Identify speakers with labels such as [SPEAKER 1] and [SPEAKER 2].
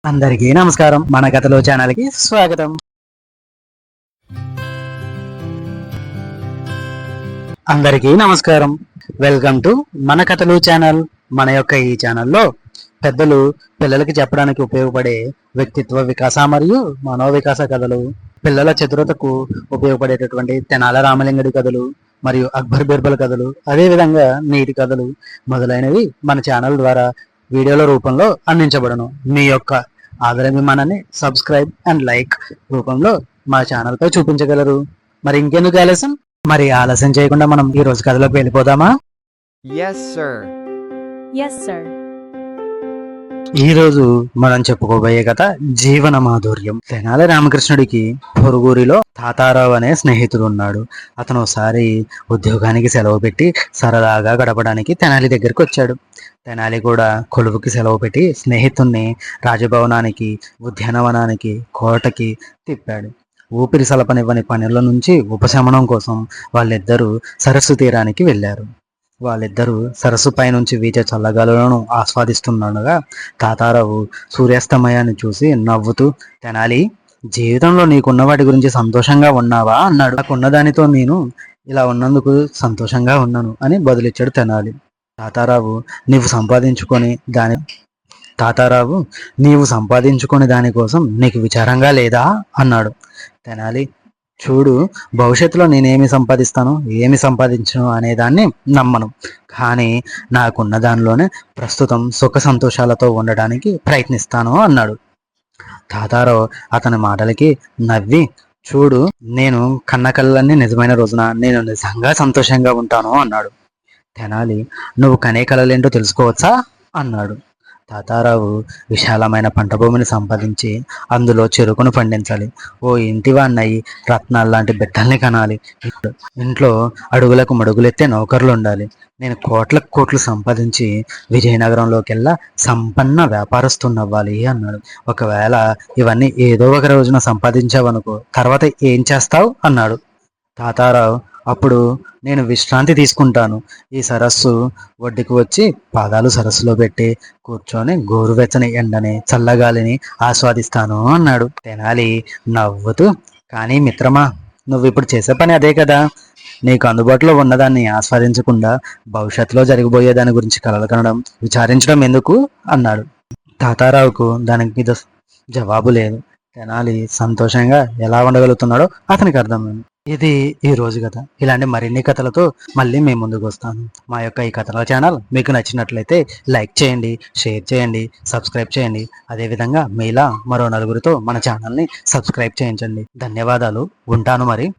[SPEAKER 1] అందరికీ నమస్కారం. మన కథలో ఛానల్ కి స్వాగతం. అందరికీ నమస్కారం. వెల్కమ్ టు మన కథలు ఛానల్. మన యొక్క ఈ ఛానల్లో పెద్దలు పిల్లలకి చెప్పడానికి ఉపయోగపడే వ్యక్తిత్వ వికాస మరియు మనోవికాస కథలు, పిల్లల చతురతకు ఉపయోగపడేటటువంటి తెనాల రామలింగడి కథలు మరియు అక్బర్ బీర్బల్ కథలు, అదేవిధంగా నీతి కథలు మొదలైనవి మన ఛానల్ ద్వారా వీడియోల రూపంలో అందించబడను. మీ యొక్క ఆదరాభిమానాన్ని సబ్స్క్రైబ్ అండ్ లైక్ రూపంలో మా ఛానల్ పై చూపించగలరు. మరి ఇంకెందుకు ఆలస్యం? మరి ఆలస్యం చేయకుండా మనం ఈ రోజు కథలోకి వెళ్ళిపోదామా?
[SPEAKER 2] Yes, sir.
[SPEAKER 3] Yes, sir.
[SPEAKER 1] ఈ రోజు మనం చెప్పుకోబోయే కథ జీవన మాధుర్యం. తెనాలి రామకృష్ణుడికి పొరుగురిలో తాతారావు అనే స్నేహితుడు ఉన్నాడు. అతను ఒకసారి ఉద్యోగానికి సెలవు పెట్టి సరదాగా గడపడానికి తెనాలి దగ్గరికి వచ్చాడు. తెనాలి కూడా కొలువుకి సెలవు పెట్టి స్నేహితుణ్ణి రాజభవనానికి, ఉద్యానవనానికి, కోటకి తిప్పాడు. ఊపిరి సలపనివ్వని పనుల నుంచి ఉపశమనం కోసం వాళ్ళిద్దరూ సరస్సు తీరానికి వెళ్ళారు. వాళ్ళిద్దరూ సరస్సు పై నుంచి వీచే చల్లగాలులను ఆస్వాదిస్తుండగా తాతారావు సూర్యాస్తమయాన్ని చూసి నవ్వుతూ, తెనాలి, జీవితంలో నీకున్న వాటి గురించి సంతోషంగా ఉన్నావా అన్నాడు. నాకున్న దానితో నేను ఇలా ఉన్నందుకు సంతోషంగా ఉన్నాను అని బదులిచ్చాడు తెనాలి. తాతారావు నీవు సంపాదించుకొని దానికోసం నీకు విచారంగా లేదా అన్నాడు. తెనాలి, చూడు, భవిష్యత్తులో నేనేమి సంపాదిస్తాను, ఏమి సంపాదించను అనేదాన్ని నమ్మను. కానీ నాకున్న దానిలోనే ప్రస్తుతం సుఖ సంతోషాలతో ఉండడానికి ప్రయత్నిస్తాను అన్నాడు. తాతారావు అతని మాటలకి నవ్వి, చూడు, నేను కన్న కలలన్నీ నిజమైన రోజున నేను నిజంగా సంతోషంగా ఉంటాను అన్నాడు. తెనాలి, నువ్వు కనే కలలేంటో తెలుసుకోవచ్చా అన్నాడు. తాతారావు విశాలమైన పంట భూమిని సంపాదించి అందులో చెరుకును పండించాలి, ఓ ఇంటివాన్నయి రత్నాలు లాంటి బిడ్డల్ని కనాలి, ఇంట్లో అడుగులకు మడుగులెత్తే నౌకర్లు ఉండాలి, నేను కోట్లకు కోట్లు సంపాదించి విజయనగరంలోకెల్లా సంపన్న వ్యాపారస్తున్నవ్వాలి అన్నాడు. ఒకవేళ ఇవన్నీ ఏదో ఒక రోజున సంపాదించావనుకో, తర్వాత ఏం చేస్తావు అన్నాడు. తాతారావు, అప్పుడు నేను విశ్రాంతి తీసుకుంటాను. ఈ సరస్సు ఒడ్డుకు వచ్చి పాదాలు సరస్సులో పెట్టి కూర్చొని గోరువెచ్చని ఎండని, చల్లగాలిని ఆస్వాదిస్తాను అన్నాడు. తెనాలి నవ్వుతూ, కానీ మిత్రమా, నువ్వు ఇప్పుడు చేసే పని అదే కదా. నీకు అందుబాటులో ఉన్నదాన్ని ఆస్వాదించకుండా భవిష్యత్తులో జరిగిపోయే దాని గురించి కలలు కనడం, విచారించడం ఎందుకు అన్నాడు. తాతారావుకు దానికి మీద జవాబు లేదు. తెనాలి సంతోషంగా ఎలా ఉండగలుగుతున్నాడో అతనికి అర్థమైంది. ఇది ఈ రోజు కథ. ఇలాంటి మరిన్ని కథలతో మళ్ళీ మేము ముందుకు వస్తాను. మా యొక్క ఈ కథల ఛానల్ మీకు నచ్చినట్లయితే లైక్ చేయండి, షేర్ చేయండి, సబ్స్క్రైబ్ చేయండి. అదేవిధంగా మీలా మరో నలుగురితో మన ఛానల్ని సబ్స్క్రైబ్ చేయించండి. ధన్యవాదాలు. ఉంటాను మరి.